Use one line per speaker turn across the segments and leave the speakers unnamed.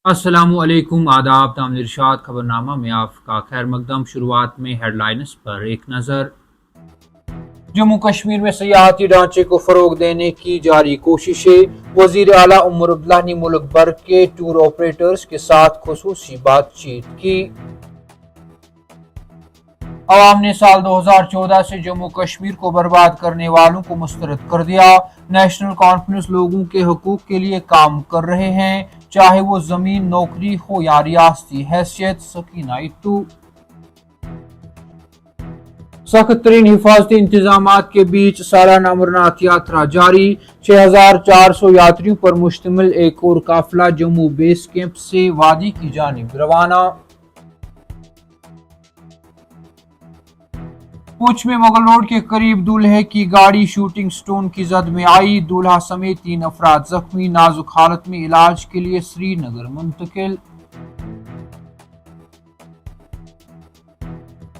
अस्सलामु अलैकुम, आदाब, तामीर इरशाद खबरनामा में आपका खैर मकदम। शुरुआत में हेडलाइंस पर एक नज़र। जम्मू कश्मीर में सियाहती ढांचे को फरोग देने की जारी कोशिशें। वजीर आला उमर अब्दुल्ला ने मुल्क भर के टूर ऑपरेटर्स के साथ खुसूसी बातचीत की। अवाम ने साल 2014 से जम्मू कश्मीर को बर्बाद करने वालों को मुस्तरद कर दिया। नेशनल कॉन्फ्रेंस लोगों के हकूक के लिए काम कर रहे हैं, चाहे वो जमीन, नौकरी हो या रियासती हैसियत। सकीना इत्तू। सख्त तरीन हिफाजती इंतजामात के बीच सालाना अमरनाथ यात्रा जारी। 6400 यात्रियों पर मुश्तमिल एक और काफिला जम्मू बेस कैंप से वादी की जानिब रवाना। पुंछ में मुगल रोड के करीब दूल्हे की गाड़ी शूटिंग स्टोन की जद में आई। दूल्हा समेत 3 अफराद जख्मी, नाजुक हालत में इलाज के लिए श्रीनगर मुंतकिल।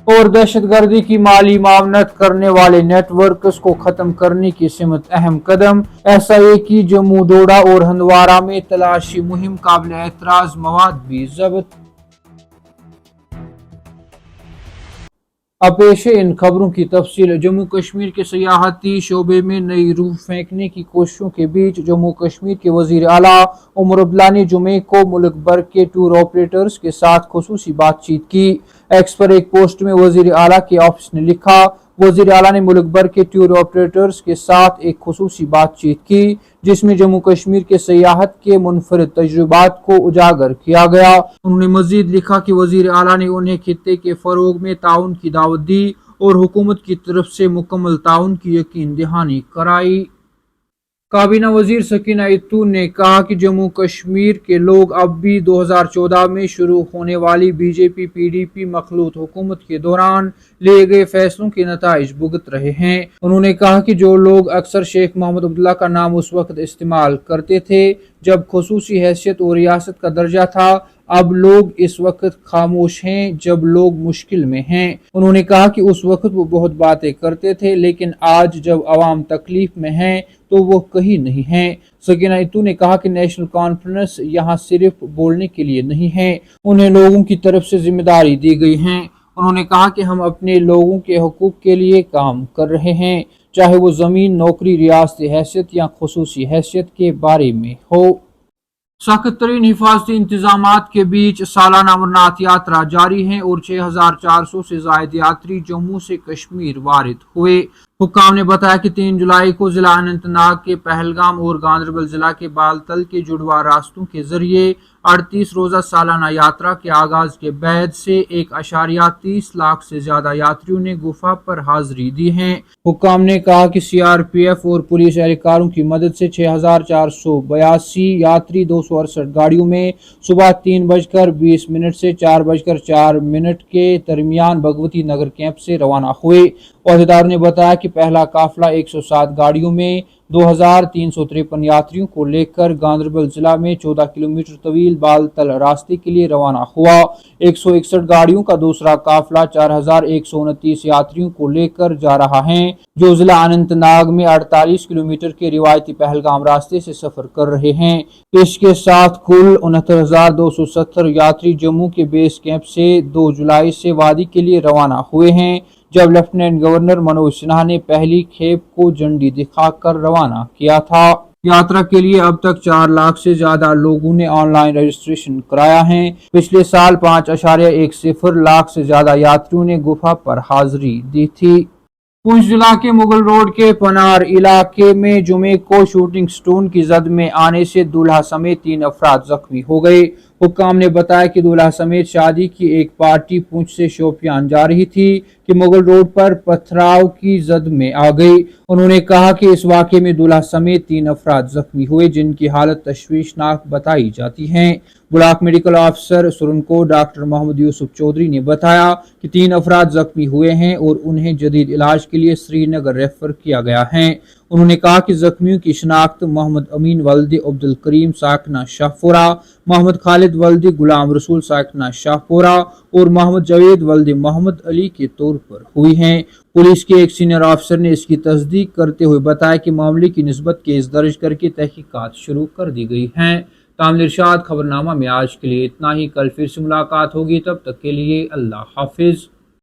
और दहशतगर्दी की माली मामनत करने वाले नेटवर्क्स को खत्म करने की सिमत अहम कदम। SIA की जम्मू, डोडा और हंदवारा में तलाशी मुहिम, काबिल एतराज मवाद भी जब्त। अब पेश है इन खबरों की तफसील। जम्मू कश्मीर के सियाहती शोबे में नई रूह फेंकने की कोशिशों के बीच जम्मू कश्मीर के वजीर आला उमर अब्दुल्ला ने जुमे को मुल्क भर के टूर ऑपरेटर्स के साथ खुसूसी बातचीत की। एक्स पर एक पोस्ट में वजीर आला के ऑफिस ने लिखा, वजीर आला ने मुल्क भर के टूर ऑपरेटर्स के साथ एक खुसूसी बातचीत की, जिसमें जम्मू कश्मीर के सियाहत के मुनफरिद तजुर्बात को उजागर किया गया। उन्होंने मजीद लिखा कि वजीर आला ने उन्हें खित्ते के फरोग में ताउन की दावत दी और हुकूमत की तरफ से मुकम्मल ताउन की यकीन दहानी कराई। काबीना वजीर सकीना इत्तू ने कहा कि जम्मू कश्मीर के लोग अब भी 2014 में शुरू होने वाली BJP PDP मखलूत हुकूमत के दौरान लिए गए फैसलों के नताइज भुगत रहे हैं। उन्होंने कहा कि जो लोग अक्सर शेख मोहम्मद अब्दुल्ला का नाम उस वक्त इस्तेमाल करते थे जब खुसूसी हैसियत और रियासत का दर्जा था, अब लोग इस वक्त खामोश हैं जब लोग मुश्किल में हैं। उन्होंने कहा कि उस वक्त वो बहुत बातें करते थे, लेकिन आज जब अवाम तकलीफ में है तो वो कहीं नहीं है। सकीना इत्तू ने कहा कि नेशनल कॉन्फ्रेंस यहाँ सिर्फ बोलने के लिए नहीं है, उन्हें लोगों की तरफ से जिम्मेदारी दी गई है। उन्होंने कहा कि हम अपने लोगों के हकूक के लिए काम कर रहे हैं, चाहे वो जमीन, नौकरी, रियासती हैसियत या खुसूसी हैसियत के बारे में हो। सख्त तरीन हिफाजती इंतजामात के बीच सालाना अमरनाथ यात्रा जारी है और 6400 से जायद यात्री जम्मू से कश्मीर वारिद हुए। हुक्काम ने बताया कि 3 जुलाई को जिला अनंतनाग के पहलगाम और गांदरबल जिला के बालतल के जुड़वा रास्तों के जरिए 38 रोजा सालाना यात्रा के आगाज के बाद से 1.30 लाख से ज्यादा यात्रियों ने गुफा पर हाजिरी दी है। हुक्काम ने कहा कि CRPF और पुलिस एहलकारों की मदद से 6482 यात्री 268 गाड़ियों में सुबह 3:20 से 4:04 के दरमियान भगवती नगर कैंप से रवाना हुए। अहदेदार ने बताया कि पहला काफिला 107 गाड़ियों में 2353 यात्रियों को लेकर गांदरबल जिला में 14 किलोमीटर तवील बालतल रास्ते के लिए रवाना हुआ। 161 गाड़ियों का दूसरा काफिला 4129 यात्रियों को लेकर जा रहा है, जो जिला अनंतनाग में 48 किलोमीटर के रिवायती पहलगाम रास्ते से सफर कर रहे हैं। इसके साथ कुल 69,270 यात्री जम्मू के बेस कैंप से 2 जुलाई से वादी के लिए रवाना हुए हैं, जब लेफ्टिनेंट गवर्नर मनोज सिन्हा ने पहली खेप को झंडी दिखाकर रवाना किया था। यात्रा के लिए अब तक 4 लाख से ज्यादा लोगों ने ऑनलाइन रजिस्ट्रेशन कराया है। पिछले साल 5.10 लाख से ज्यादा यात्रियों ने गुफा पर हाजिरी दी थी। पुंछ जिला के मुगल रोड के पनार इलाके में जुमे को शूटिंग स्टोन की जद में आने से दूल्हा समेत 3 अफराद जख्मी हो गए। हुक्काम ने बताया कि दूल्हा समेत शादी की एक पार्टी पुंछ से शोपियान जा रही थी कि मुगल रोड पर पथराव की जद में आ गई। उन्होंने कहा कि इस वाक़े में दूल्हा समेत 3 अफराद जख्मी हुए, जिनकी हालत तशवीशनाक बताई जाती है। Block medical officer Surankote doctor Mohammad Yusuf Chaudhary ने बताया कि 3 अफराद जख्मी हुए हैं और उन्हें जदीद इलाज के लिए श्रीनगर रेफर किया गया है। उन्होंने कहा कि जख्मियों की शिनाख्त मोहम्मद अमीन वल्दी अब्दुल करीम साकना शाहपुरा, मोहम्मद खालिद वल्दी गुलाम रसूल साकना शाहपुरा और मोहम्मद जावेद वल्दी मोहम्मद अली के तौर पर हुई हैं। पुलिस के एक सीनियर ऑफिसर ने इसकी तस्दीक करते हुए बताया कि मामले की निस्बत केस दर्ज करके तहकीकात शुरू कर दी गई हैं। تامل ارشاد خبرنامہ میں آج کے لیے اتنا ہی، کل پھر سے ملاقات ہوگی، تب تک کے لیے اللہ حافظ۔